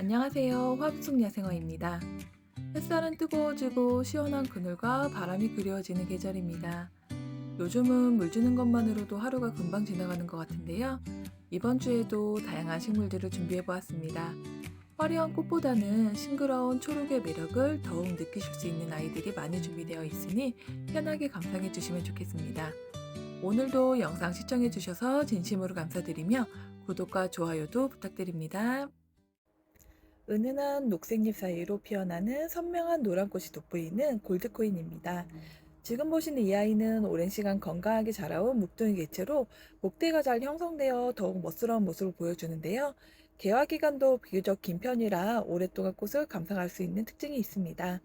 안녕하세요. 화북숙 야생어입니다. 햇살은 뜨거워지고 시원한 그늘과 바람이 그리워지는 계절입니다. 요즘은 물 주는 것만으로도 하루가 금방 지나가는 것 같은데요. 이번 주에도 다양한 식물들을 준비해 보았습니다. 화려한 꽃보다는 싱그러운 초록의 매력을 더욱 느끼실 수 있는 아이들이 많이 준비되어 있으니 편하게 감상해 주시면 좋겠습니다. 오늘도 영상 시청해 주셔서 진심으로 감사드리며 구독과 좋아요도 부탁드립니다. 은은한 녹색잎 사이로 피어나는 선명한 노란 꽃이 돋보이는 골드코인입니다. 지금 보시는 이 아이는 오랜 시간 건강하게 자라온 묵둥이 개체로 목대가 잘 형성되어 더욱 멋스러운 모습을 보여주는데요. 개화 기간도 비교적 긴 편이라 오랫동안 꽃을 감상할 수 있는 특징이 있습니다.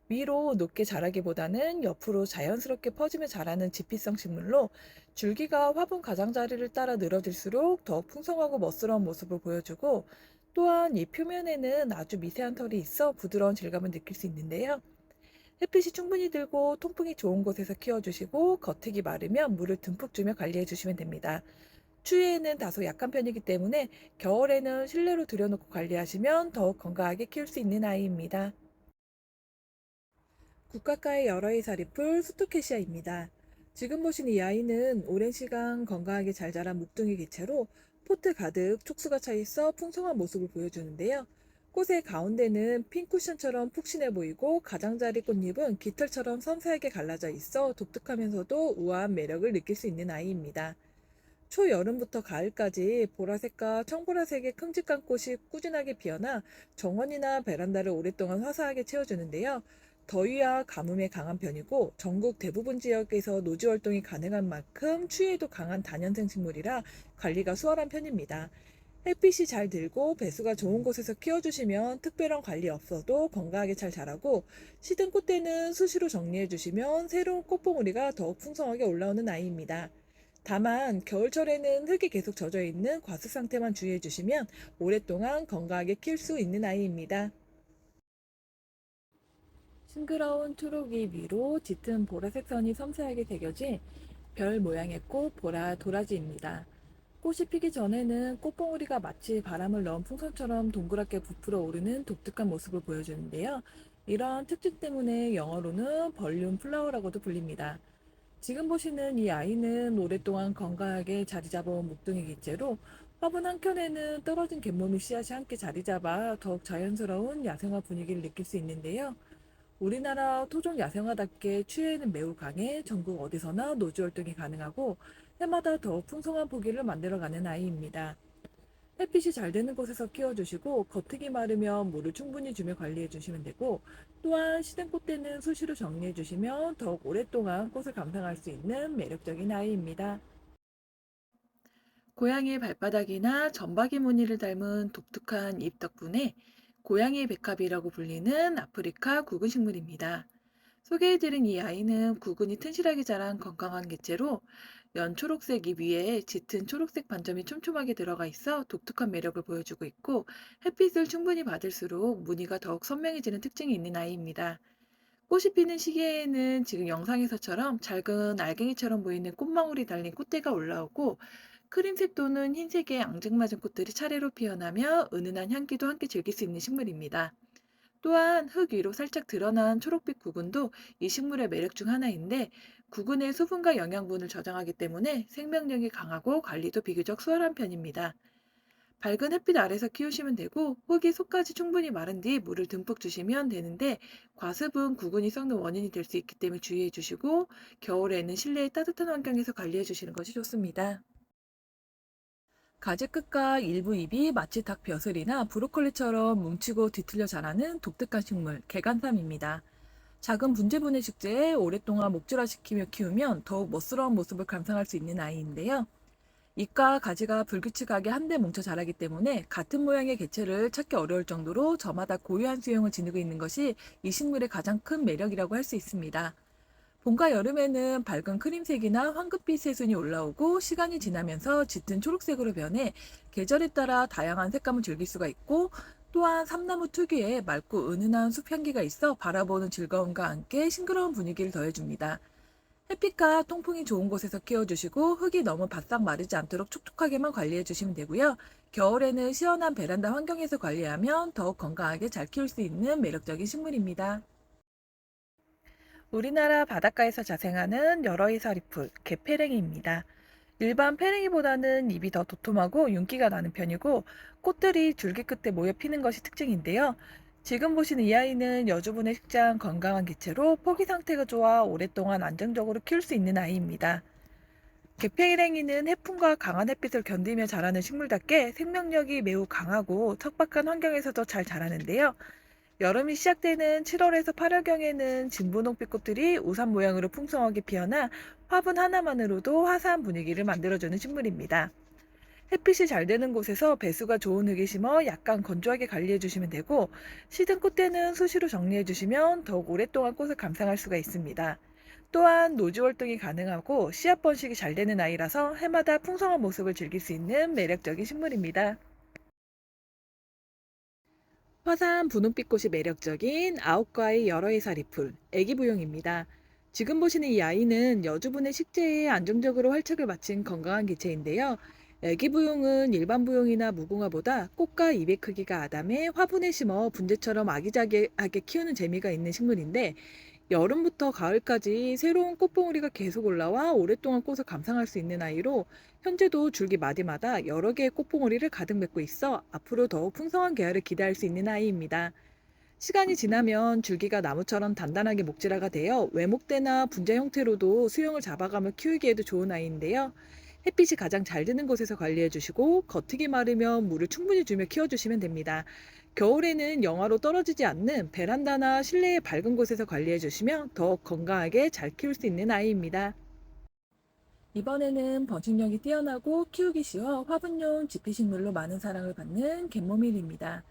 위로 높게 자라기보다는 옆으로 자연스럽게 퍼지며 자라는 지피성 식물로 줄기가 화분 가장자리를 따라 늘어질수록 더욱 풍성하고 멋스러운 모습을 보여주고, 또한 이 표면에는 아주 미세한 털이 있어 부드러운 질감을 느낄 수 있는데요. 햇빛이 충분히 들고 통풍이 좋은 곳에서 키워주시고, 겉흙이 마르면 물을 듬뿍 주며 관리해 주시면 됩니다. 추위에는 다소 약한 편이기 때문에 겨울에는 실내로 들여놓고 관리하시면 더욱 건강하게 키울 수 있는 아이입니다. 국가가의 여러의 사리풀 스투케시아입니다. 지금 보시는 이 아이는 오랜 시간 건강하게 잘 자란 묵둥이 개체로 포트 가득 촉수가 차 있어 풍성한 모습을 보여주는데요. 꽃의 가운데는 핀 쿠션처럼 푹신해 보이고, 가장자리 꽃잎은 깃털처럼 섬세하게 갈라져 있어 독특하면서도 우아한 매력을 느낄 수 있는 아이입니다. 초여름부터 가을까지 보라색과 청보라색의 큼직한 꽃이 꾸준하게 피어나 정원이나 베란다를 오랫동안 화사하게 채워주는데요. 더위와 가뭄에 강한 편이고, 전국 대부분 지역에서 노지 활동이 가능한 만큼 추위에도 강한 다년생 식물이라 관리가 수월한 편입니다. 햇빛이 잘 들고 배수가 좋은 곳에서 키워주시면 특별한 관리 없어도 건강하게 잘 자라고, 시든 꽃대는 수시로 정리해 주시면 새로운 꽃봉오리가 더욱 풍성하게 올라오는 아이입니다. 다만 겨울철에는 흙이 계속 젖어 있는 과습 상태만 주의해 주시면 오랫동안 건강하게 키울 수 있는 아이입니다. 싱그러운 초록이 위로 짙은 보라색 선이 섬세하게 새겨진 별 모양의 꽃 보라 도라지입니다. 꽃이 피기 전에는 꽃봉오리가 마치 바람을 넣은 풍선처럼 동그랗게 부풀어 오르는 독특한 모습을 보여주는데요. 이런 특징 때문에 영어로는 벌륨 플라워라고도 불립니다. 지금 보시는 이 아이는 오랫동안 건강하게 자리 잡아온 목동이 개체로 화분 한켠에는 떨어진 갯모미 씨앗이 함께 자리 잡아 더욱 자연스러운 야생화 분위기를 느낄 수 있는데요. 우리나라 토종 야생화답게 추위에는 매우 강해 전국 어디서나 노지 활동이 가능하고, 해마다 더욱 풍성한 포기를 만들어가는 아이입니다. 햇빛이 잘 되는 곳에서 키워주시고, 겉흙이 마르면 물을 충분히 주며 관리해주시면 되고, 또한 시든 꽃대는 수시로 정리해주시면 더욱 오랫동안 꽃을 감상할 수 있는 매력적인 아이입니다. 고양이의 발바닥이나 점박이 무늬를 닮은 독특한 잎 덕분에 고양이의 백합이라고 불리는 아프리카 구근 식물입니다. 소개해드린 이 아이는 구근이 튼실하게 자란 건강한 개체로 연초록색 잎 위에 짙은 초록색 반점이 촘촘하게 들어가 있어 독특한 매력을 보여주고 있고, 햇빛을 충분히 받을수록 무늬가 더욱 선명해지는 특징이 있는 아이입니다. 꽃이 피는 시기에는 지금 영상에서처럼 작은 알갱이처럼 보이는 꽃망울이 달린 꽃대가 올라오고, 크림색 또는 흰색의 앙증맞은 꽃들이 차례로 피어나며 은은한 향기도 함께 즐길 수 있는 식물입니다. 또한 흙 위로 살짝 드러난 초록빛 구근도 이 식물의 매력 중 하나인데, 구근의 수분과 영양분을 저장하기 때문에 생명력이 강하고 관리도 비교적 수월한 편입니다. 밝은 햇빛 아래서 키우시면 되고, 흙이 속까지 충분히 마른 뒤 물을 듬뿍 주시면 되는데, 과습은 구근이 썩는 원인이 될 수 있기 때문에 주의해 주시고, 겨울에는 실내의 따뜻한 환경에서 관리해 주시는 것이 좋습니다. 가지 끝과 일부 잎이 마치 닭 벼슬이나 브로콜리처럼 뭉치고 뒤틀려 자라는 독특한 식물, 개간삼입니다. 작은 분재분해 식재에 오랫동안 목줄화시키며 키우면 더욱 멋스러운 모습을 감상할 수 있는 아이인데요. 잎과 가지가 불규칙하게 한데 뭉쳐 자라기 때문에 같은 모양의 개체를 찾기 어려울 정도로 저마다 고유한 수영을 지니고 있는 것이 이 식물의 가장 큰 매력이라고 할 수 있습니다. 봄과 여름에는 밝은 크림색이나 황금빛 새순이 올라오고, 시간이 지나면서 짙은 초록색으로 변해 계절에 따라 다양한 색감을 즐길 수가 있고, 또한 삼나무 특유의 맑고 은은한 숲 향기가 있어 바라보는 즐거움과 함께 싱그러운 분위기를 더해줍니다. 햇빛과 통풍이 좋은 곳에서 키워주시고 흙이 너무 바싹 마르지 않도록 촉촉하게만 관리해주시면 되고요. 겨울에는 시원한 베란다 환경에서 관리하면 더욱 건강하게 잘 키울 수 있는 매력적인 식물입니다. 우리나라 바닷가에서 자생하는 여러이 서리풀, 개페랭이입니다. 일반 페랭이보다는 잎이 더 도톰하고 윤기가 나는 편이고 꽃들이 줄기 끝에 모여 피는 것이 특징인데요. 지금 보시는 이 아이는 여주분의 식장 건강한 개체로 포기 상태가 좋아 오랫동안 안정적으로 키울 수 있는 아이입니다. 개페랭이는 해풍과 강한 햇빛을 견디며 자라는 식물답게 생명력이 매우 강하고 척박한 환경에서도 잘 자라는데요. 여름이 시작되는 7월에서 8월경에는 진분홍빛 꽃들이 우산 모양으로 풍성하게 피어나 화분 하나만으로도 화사한 분위기를 만들어주는 식물입니다. 햇빛이 잘 되는 곳에서 배수가 좋은 흙에 심어 약간 건조하게 관리해 주시면 되고, 시든 꽃대는 수시로 정리해 주시면 더욱 오랫동안 꽃을 감상할 수가 있습니다. 또한 노지 활동이 가능하고 씨앗 번식이 잘 되는 아이라서 해마다 풍성한 모습을 즐길 수 있는 매력적인 식물입니다. 화사한 분홍빛 꽃이 매력적인 아홉과의 여러 해살이풀, 애기부용입니다. 지금 보시는 이 아이는 여주분의 식재에 안정적으로 활착을 마친 건강한 개체인데요. 애기부용은 일반 부용이나 무궁화보다 꽃과 잎의 크기가 아담해 화분에 심어 분재처럼 아기자기하게 키우는 재미가 있는 식물인데, 여름부터 가을까지 새로운 꽃봉오리가 계속 올라와 오랫동안 꽃을 감상할 수 있는 아이로, 현재도 줄기 마디마다 여러 개의 꽃봉오리를 가득 맺고 있어 앞으로 더욱 풍성한 개화를 기대할 수 있는 아이입니다. 시간이 지나면 줄기가 나무처럼 단단하게 목질화가 되어 외목대나 분재 형태로도 수영을 잡아가며 키우기에도 좋은 아이인데요. 햇빛이 가장 잘 드는 곳에서 관리해 주시고 겉흙이 마르면 물을 충분히 주며 키워주시면 됩니다. 겨울에는 영하로 떨어지지 않는 베란다나 실내의 밝은 곳에서 관리해 주시면 더욱 건강하게 잘 키울 수 있는 아이입니다. 이번에는 번식력이 뛰어나고 키우기 쉬워 화분용 지피식물로 많은 사랑을 받는 갯모밀입니다.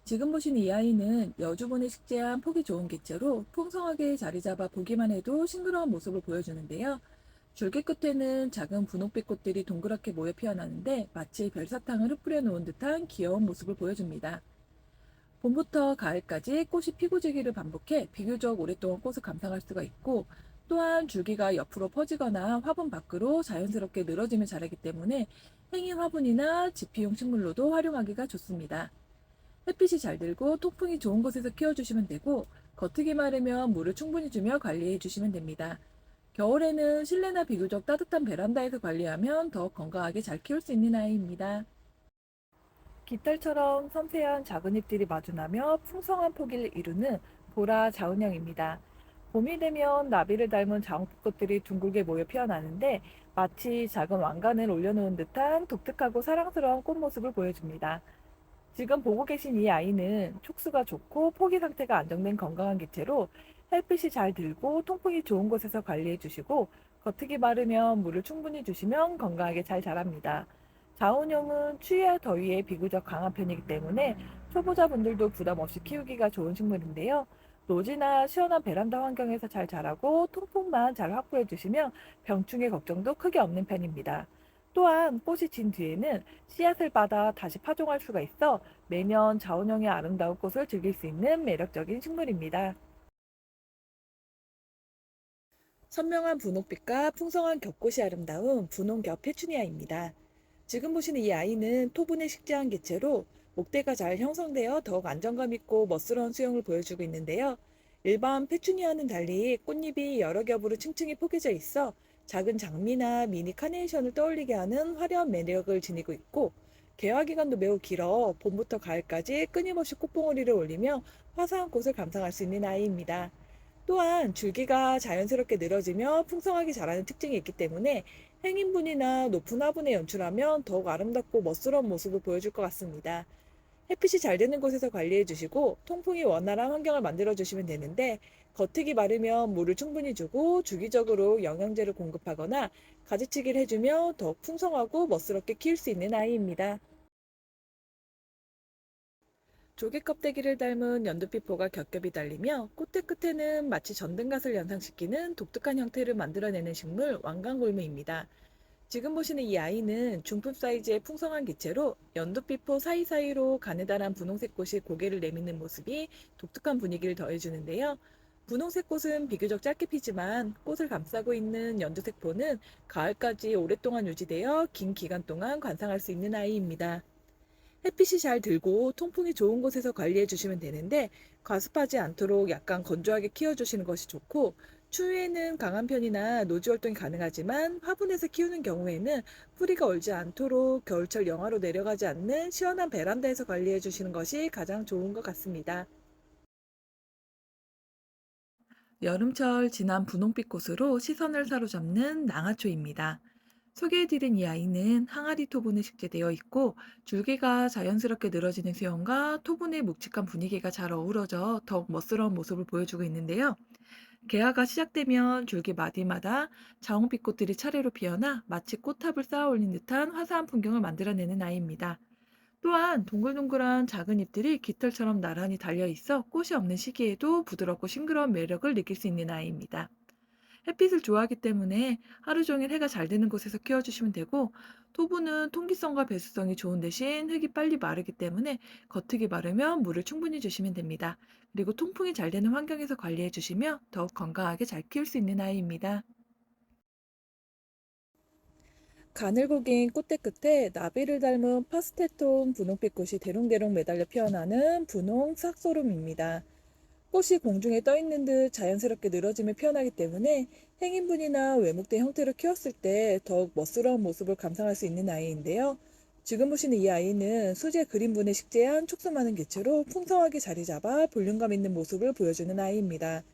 지금 보시는 이 아이는 여주분에 식재한 폭이 좋은 개체로 풍성하게 자리 잡아 보기만 해도 싱그러운 모습을 보여주는데요. 줄기 끝에는 작은 분홍빛 꽃들이 동그랗게 모여 피어나는데 마치 별사탕을 흩뿌려 놓은 듯한 귀여운 모습을 보여줍니다. 봄부터 가을까지 꽃이 피고 지기를 반복해 비교적 오랫동안 꽃을 감상할 수가 있고, 또한 줄기가 옆으로 퍼지거나 화분 밖으로 자연스럽게 늘어지며 자라기 때문에 행인 화분이나 지피용 식물로도 활용하기가 좋습니다. 햇빛이 잘 들고 통풍이 좋은 곳에서 키워주시면 되고, 겉흙이 마르면 물을 충분히 주며 관리해 주시면 됩니다. 겨울에는 실내나 비교적 따뜻한 베란다에서 관리하면 더 건강하게 잘 키울 수 있는 아이입니다. 깃털처럼 섬세한 작은 잎들이 마주나며 풍성한 포기를 이루는 보라 자운형입니다. 봄이 되면 나비를 닮은 자웅꽃들이 둥글게 모여 피어나는데 마치 작은 왕관을 올려놓은 듯한 독특하고 사랑스러운 꽃 모습을 보여줍니다. 지금 보고 계신 이 아이는 촉수가 좋고 포기 상태가 안정된 건강한 개체로 햇빛이 잘 들고 통풍이 좋은 곳에서 관리해 주시고 겉흙이 마르면 물을 충분히 주시면 건강하게 잘 자랍니다. 자원용은 추위와 더위에 비교적 강한 편이기 때문에 초보자분들도 부담 없이 키우기가 좋은 식물인데요. 노지나 시원한 베란다 환경에서 잘 자라고 통풍만 잘 확보해 주시면 병충해 걱정도 크게 없는 편입니다. 또한 꽃이 진 뒤에는 씨앗을 받아 다시 파종할 수가 있어 매년 자원형의 아름다운 꽃을 즐길 수 있는 매력적인 식물입니다. 선명한 분홍빛과 풍성한 겹꽃이 아름다운 분홍겹 페추니아입니다. 지금 보시는 이 아이는 토분에 식재한 개체로 목대가 잘 형성되어 더욱 안정감 있고 멋스러운 수영을 보여주고 있는데요. 일반 페추니아는 달리 꽃잎이 여러 겹으로 층층이 포개져 있어 작은 장미나 미니 카네이션을 떠올리게 하는 화려한 매력을 지니고 있고, 개화 기간도 매우 길어 봄부터 가을까지 끊임없이 꽃봉오리를 올리며 화사한 꽃을 감상할 수 있는 아이입니다. 또한 줄기가 자연스럽게 늘어지며 풍성하게 자라는 특징이 있기 때문에 행인분이나 높은 화분에 연출하면 더욱 아름답고 멋스러운 모습을 보여줄 것 같습니다. 햇빛이 잘 되는 곳에서 관리해 주시고 통풍이 원활한 환경을 만들어 주시면 되는데, 겉흙이 마르면 물을 충분히 주고 주기적으로 영양제를 공급하거나 가지치기를 해주며 더욱 풍성하고 멋스럽게 키울 수 있는 아이입니다. 조개 껍데기를 닮은 연두피포가 겹겹이 달리며 꽃대 끝에는 마치 전등갓을 연상시키는 독특한 형태를 만들어내는 식물 왕관골매입니다. 지금 보시는 이 아이는 중품 사이즈의 풍성한 개체로 연두피포 사이사이로 가느다란 분홍색 꽃이 고개를 내미는 모습이 독특한 분위기를 더해주는데요. 분홍색 꽃은 비교적 짧게 피지만 꽃을 감싸고 있는 연두색 포는 가을까지 오랫동안 유지되어 긴 기간 동안 관상할 수 있는 아이입니다. 햇빛이 잘 들고 통풍이 좋은 곳에서 관리해 주시면 되는데 과습하지 않도록 약간 건조하게 키워주시는 것이 좋고 추위에는 강한 편이나 노지 활동이 가능하지만 화분에서 키우는 경우에는 뿌리가 얼지 않도록 겨울철 영하로 내려가지 않는 시원한 베란다에서 관리해 주시는 것이 가장 좋은 것 같습니다. 여름철 진한 분홍빛 꽃으로 시선을 사로잡는 낭아초입니다. 소개해드린 이 아이는 항아리 토분에 식재되어 있고 줄기가 자연스럽게 늘어지는 수영과 토분의 묵직한 분위기가 잘 어우러져 더욱 멋스러운 모습을 보여주고 있는데요. 개화가 시작되면 줄기 마디마다 자홍빛 꽃들이 차례로 피어나 마치 꽃탑을 쌓아 올린 듯한 화사한 풍경을 만들어내는 아이입니다. 또한 동글동글한 작은 잎들이 깃털처럼 나란히 달려 있어 꽃이 없는 시기에도 부드럽고 싱그러운 매력을 느낄 수 있는 아이입니다. 햇빛을 좋아하기 때문에 하루 종일 해가 잘 드는 곳에서 키워주시면 되고, 토분은 통기성과 배수성이 좋은 대신 흙이 빨리 마르기 때문에 겉흙이 마르면 물을 충분히 주시면 됩니다. 그리고 통풍이 잘 되는 환경에서 관리해 주시면 더욱 건강하게 잘 키울 수 있는 아이입니다. 가늘고 긴 꽃대 끝에 나비를 닮은 파스텔톤 분홍빛 꽃이 대롱대롱 매달려 피어나는 분홍 싹소름입니다. 꽃이 공중에 떠 있는 듯 자연스럽게 늘어지며 피어나기 때문에 행인분이나 외목된 형태로 키웠을 때 더욱 멋스러운 모습을 감상할 수 있는 아이인데요. 지금 보시는 이 아이는 수제 그린분에 식재한 촉수 많은 개체로 풍성하게 자리 잡아 볼륨감 있는 모습을 보여주는 아이입니다.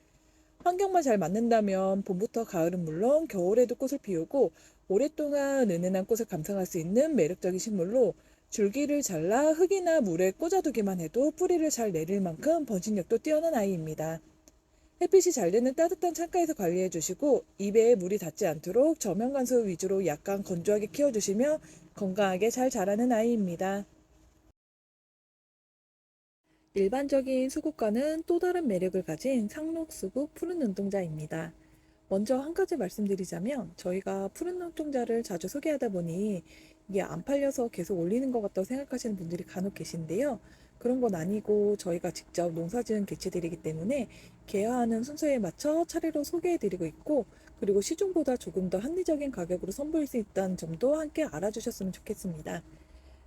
환경만 잘 맞는다면 봄부터 가을은 물론 겨울에도 꽃을 피우고 오랫동안 은은한 꽃을 감상할 수 있는 매력적인 식물로 줄기를 잘라 흙이나 물에 꽂아두기만 해도 뿌리를 잘 내릴 만큼 번식력도 뛰어난 아이입니다. 햇빛이 잘 드는 따뜻한 창가에서 관리해 주시고 잎에 물이 닿지 않도록 저면 간수 위주로 약간 건조하게 키워주시며 건강하게 잘 자라는 아이입니다. 일반적인 수국과는 또 다른 매력을 가진 상록수국 푸른 눈동자입니다. 먼저 한 가지 말씀드리자면 저희가 푸른 눈동자를 자주 소개하다 보니 이게 안 팔려서 계속 올리는 것 같다고 생각하시는 분들이 간혹 계신데요. 그런 건 아니고 저희가 직접 농사지은 개체들이기 때문에 개화하는 순서에 맞춰 차례로 소개해드리고 있고 그리고 시중보다 조금 더 합리적인 가격으로 선보일 수 있다는 점도 함께 알아주셨으면 좋겠습니다.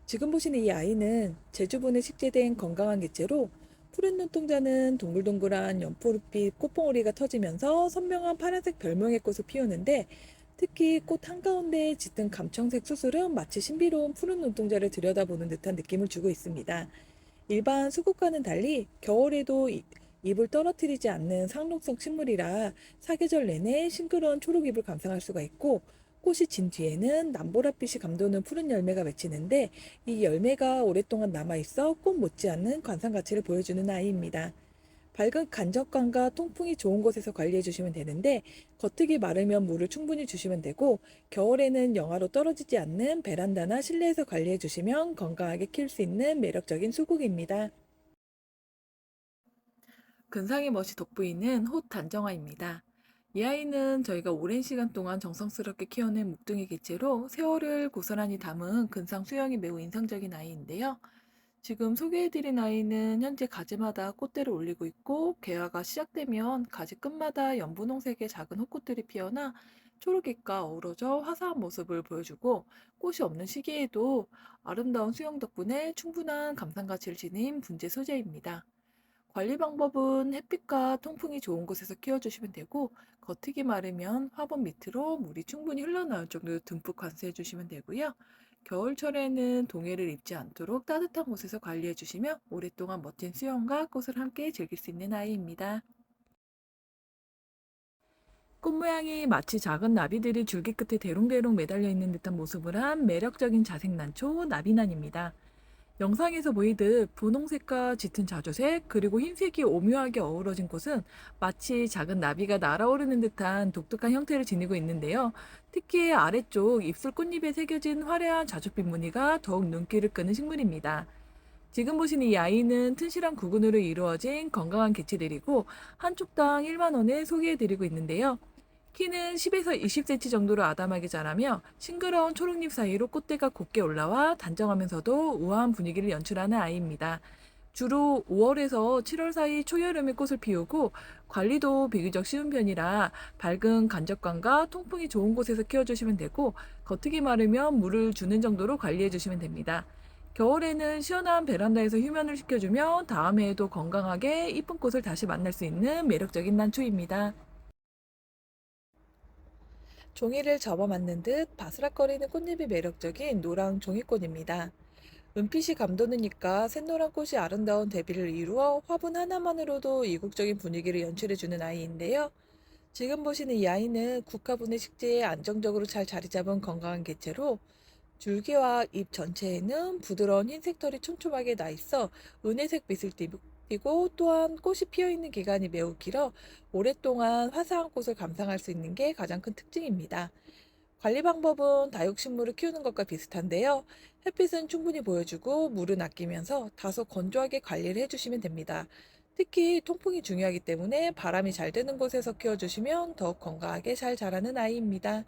지금 보시는 이 아이는 제주분에 식재된 건강한 개체로 푸른 눈동자는 동글동글한 연포빛 꽃봉오리가 터지면서 선명한 파란색 별명의 꽃을 피우는데 특히 꽃 한가운데에 짙은 감청색 수술은 마치 신비로운 푸른 눈동자를 들여다보는 듯한 느낌을 주고 있습니다. 일반 수국과는 달리 겨울에도 잎을 떨어뜨리지 않는 상록성 식물이라 사계절 내내 싱그러운 초록잎을 감상할 수가 있고 꽃이 진 뒤에는 남보랏빛이 감도는 푸른 열매가 맺히는데 이 열매가 오랫동안 남아있어 꽃 못지않는 관상 가치를 보여주는 아이입니다. 밝은 간접광과 통풍이 좋은 곳에서 관리해 주시면 되는데 겉흙이 마르면 물을 충분히 주시면 되고 겨울에는 영하로 떨어지지 않는 베란다나 실내에서 관리해 주시면 건강하게 키울 수 있는 매력적인 수국입니다. 근상의 멋이 돋보이는 톳 단정화입니다. 이 아이는 저희가 오랜 시간 동안 정성스럽게 키워낸 묵둥이 개체로 세월을 고스란히 담은 근상 수영이 매우 인상적인 아이인데요. 지금 소개해드린 아이는 현재 가지마다 꽃대를 올리고 있고 개화가 시작되면 가지 끝마다 연분홍색의 작은 헛꽃들이 피어나 초록빛과 어우러져 화사한 모습을 보여주고 꽃이 없는 시기에도 아름다운 수영 덕분에 충분한 감상 가치를 지닌 분재 소재입니다. 관리 방법은 햇빛과 통풍이 좋은 곳에서 키워주시면 되고 겉흙이 마르면 화분 밑으로 물이 충분히 흘러나올 정도로 듬뿍 관수해 주시면 되고요. 겨울철에는 동해를 입지 않도록 따뜻한 곳에서 관리해 주시면 오랫동안 멋진 수영과 꽃을 함께 즐길 수 있는 아이입니다. 꽃 모양이 마치 작은 나비들이 줄기 끝에 대롱대롱 매달려 있는 듯한 모습을 한 매력적인 자생난초 나비난입니다. 영상에서 보이듯 분홍색과 짙은 자주색 그리고 흰색이 오묘하게 어우러진 꽃은 마치 작은 나비가 날아오르는 듯한 독특한 형태를 지니고 있는데요. 특히 아래쪽 입술 꽃잎에 새겨진 화려한 자줏빛 무늬가 더욱 눈길을 끄는 식물입니다. 지금 보시는 이 아이는 튼실한 구근으로 이루어진 건강한 개체들이고 한 쪽당 1만 원에 소개해드리고 있는데요. 키는 10에서 20cm 정도로 아담하게 자라며 싱그러운 초록잎 사이로 꽃대가 곱게 올라와 단정하면서도 우아한 분위기를 연출하는 아이입니다. 주로 5월에서 7월 사이 초여름에 꽃을 피우고 관리도 비교적 쉬운 편이라 밝은 간접광과 통풍이 좋은 곳에서 키워주시면 되고 겉흙이 마르면 물을 주는 정도로 관리해 주시면 됩니다. 겨울에는 시원한 베란다에서 휴면을 시켜주면 다음 해에도 건강하게 이쁜 꽃을 다시 만날 수 있는 매력적인 난초입니다. 종이를 접어맞는 듯 바스락거리는 꽃잎이 매력적인 노랑 종이꽃입니다. 은빛이 감도느니까 샛노란 꽃이 아름다운 대비를 이루어 화분 하나만으로도 이국적인 분위기를 연출해주는 아이인데요. 지금 보시는 이 아이는 국화분해 식재에 안정적으로 잘 자리 잡은 건강한 개체로 줄기와 잎 전체에는 부드러운 흰색 털이 촘촘하게 나 있어 은혜색 빛을 띠고 또한 꽃이 피어 있는 기간이 매우 길어 오랫동안 화사한 꽃을 감상할 수 있는 게 가장 큰 특징입니다. 관리 방법은 다육식물을 키우는 것과 비슷한데요. 햇빛은 충분히 보여주고 물은 아끼면서 다소 건조하게 관리를 해주시면 됩니다. 특히 통풍이 중요하기 때문에 바람이 잘 드는 곳에서 키워주시면 더욱 건강하게 잘 자라는 아이입니다.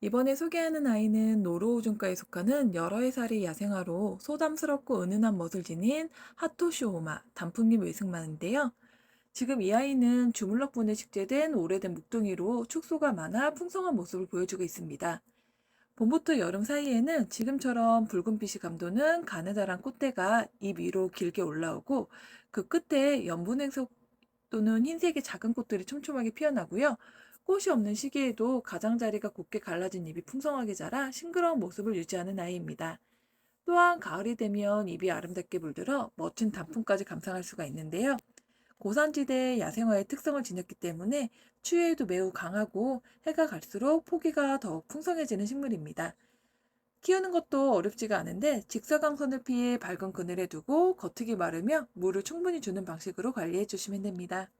이번에 소개하는 아이는 노루오존과에 속하는 여러 해살이 야생화로 소담스럽고 은은한 멋을 지닌 하토시오마 단풍잎 외승만인데요. 지금 이 아이는 주물럭분에 식재된 오래된 묵둥이로 축소가 많아 풍성한 모습을 보여주고 있습니다. 봄부터 여름 사이에는 지금처럼 붉은빛이 감도는 가느다란 꽃대가 잎 위로 길게 올라오고 그 끝에 연분홍색 또는 흰색의 작은 꽃들이 촘촘하게 피어나고요. 꽃이 없는 시기에도 가장자리가 곱게 갈라진 잎이 풍성하게 자라 싱그러운 모습을 유지하는 아이입니다. 또한 가을이 되면 잎이 아름답게 물들어 멋진 단풍까지 감상할 수가 있는데요. 고산지대의 야생화의 특성을 지녔기 때문에 추위에도 매우 강하고 해가 갈수록 포기가 더욱 풍성해지는 식물입니다. 키우는 것도 어렵지가 않은데 직사광선을 피해 밝은 그늘에 두고 겉흙이 마르며 물을 충분히 주는 방식으로 관리해 주시면 됩니다.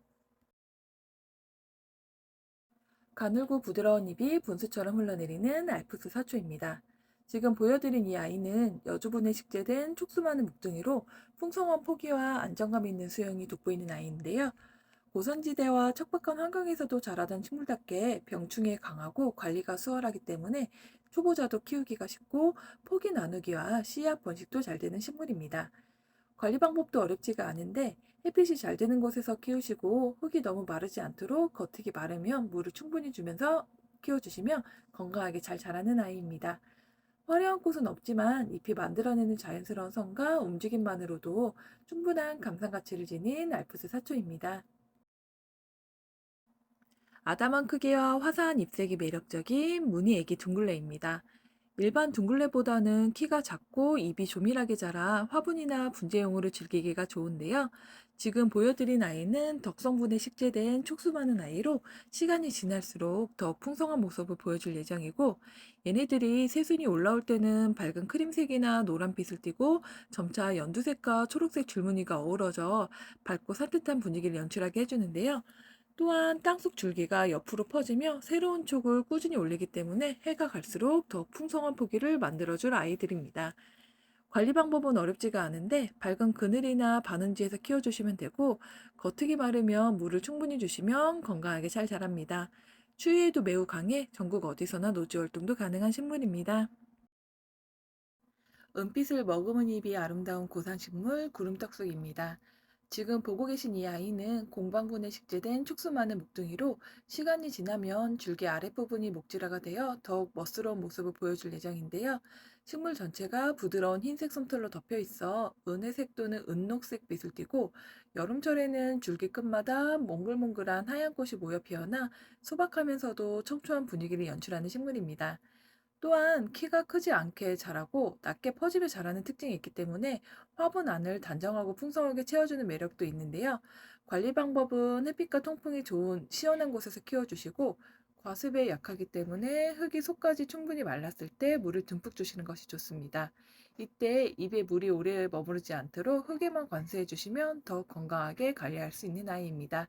가늘고 부드러운 잎이 분수처럼 흘러내리는 알프스 사초입니다. 지금 보여드린 이 아이는 여주분에 식재된 촉수 많은 묵둥이로 풍성한 포기와 안정감 있는 수영이 돋보이는 아이인데요. 고산지대와 척박한 환경에서도 자라던 식물답게 병충해에 강하고 관리가 수월하기 때문에 초보자도 키우기가 쉽고 포기 나누기와 씨앗 번식도 잘 되는 식물입니다. 관리 방법도 어렵지가 않은데 햇빛이 잘 드는 곳에서 키우시고 흙이 너무 마르지 않도록 겉흙이 마르면 물을 충분히 주면서 키워주시면 건강하게 잘 자라는 아이입니다. 화려한 꽃은 없지만 잎이 만들어내는 자연스러운 선과 움직임만으로도 충분한 감상 가치를 지닌 알프스 사초입니다. 아담한 크기와 화사한 잎색이 매력적인 무늬 애기 둥글레입니다. 일반 둥글레보다는 키가 작고 잎이 조밀하게 자라 화분이나 분재용으로 즐기기가 좋은데요. 지금 보여드린 아이는 덕성분에 식재된 촉수 많은 아이로 시간이 지날수록 더 풍성한 모습을 보여줄 예정이고 얘네들이 새순이 올라올 때는 밝은 크림색이나 노란빛을 띠고 점차 연두색과 초록색 줄무늬가 어우러져 밝고 산뜻한 분위기를 연출하게 해주는데요. 또한 땅속 줄기가 옆으로 퍼지며 새로운 촉을 꾸준히 올리기 때문에 해가 갈수록 더 풍성한 포기를 만들어줄 아이들입니다. 관리 방법은 어렵지가 않은데 밝은 그늘이나 바느지에서 키워주시면 되고 겉흙이 마르면 물을 충분히 주시면 건강하게 잘 자랍니다. 추위에도 매우 강해 전국 어디서나 노지 활동도 가능한 식물입니다. 은빛을 머금은 잎이 아름다운 고산식물 구름떡쑥입니다. 지금 보고 계신 이 아이는 공방분에 식재된 촉수 많은 목둥이로 시간이 지나면 줄기 아랫부분이 목질화가 되어 더욱 멋스러운 모습을 보여줄 예정인데요. 식물 전체가 부드러운 흰색 솜털로 덮여 있어 은회색 또는 은녹색 빛을 띠고 여름철에는 줄기 끝마다 몽글몽글한 하얀 꽃이 모여 피어나 소박하면서도 청초한 분위기를 연출하는 식물입니다. 또한 키가 크지 않게 자라고 낮게 퍼지며 자라는 특징이 있기 때문에 화분 안을 단정하고 풍성하게 채워주는 매력도 있는데요. 관리 방법은 햇빛과 통풍이 좋은 시원한 곳에서 키워주시고 과습에 약하기 때문에 흙이 속까지 충분히 말랐을 때 물을 듬뿍 주시는 것이 좋습니다. 이때 입에 물이 오래 머무르지 않도록 흙에만 관수해 주시면 더 건강하게 관리할 수 있는 아이입니다.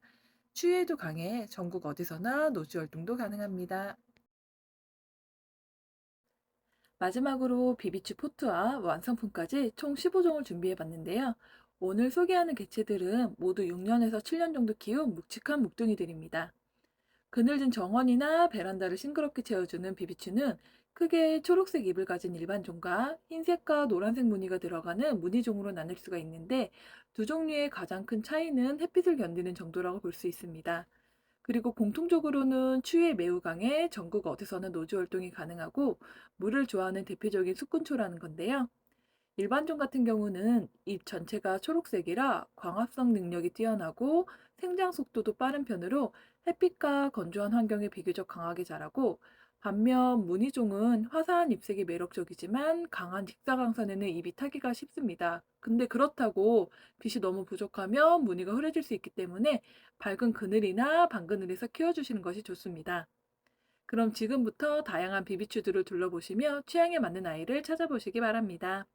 추위에도 강해 전국 어디서나 노지 활동도 가능합니다. 마지막으로 비비추 포트와 완성품까지 총 15종을 준비해 봤는데요. 오늘 소개하는 개체들은 모두 6년에서 7년 정도 키운 묵직한 묵둥이들입니다. 그늘진 정원이나 베란다를 싱그럽게 채워주는 비비추는 크게 초록색 잎을 가진 일반종과 흰색과 노란색 무늬가 들어가는 무늬종으로 나눌 수가 있는데, 두 종류의 가장 큰 차이는 햇빛을 견디는 정도라고 볼 수 있습니다. 그리고 공통적으로는 추위에 매우 강해 전국 어디서나 노조 활동이 가능하고 물을 좋아하는 대표적인 숙군초라는 건데요. 일반종 같은 경우는 잎 전체가 초록색이라 광합성 능력이 뛰어나고 생장 속도도 빠른 편으로 햇빛과 건조한 환경에 비교적 강하게 자라고, 반면 무늬종은 화사한 잎색이 매력적이지만 강한 직사광선에는 잎이 타기가 쉽습니다. 근데 그렇다고 빛이 너무 부족하면 무늬가 흐려질 수 있기 때문에 밝은 그늘이나 반그늘에서 키워주시는 것이 좋습니다. 그럼 지금부터 다양한 비비추들을 둘러보시며 취향에 맞는 아이를 찾아보시기 바랍니다.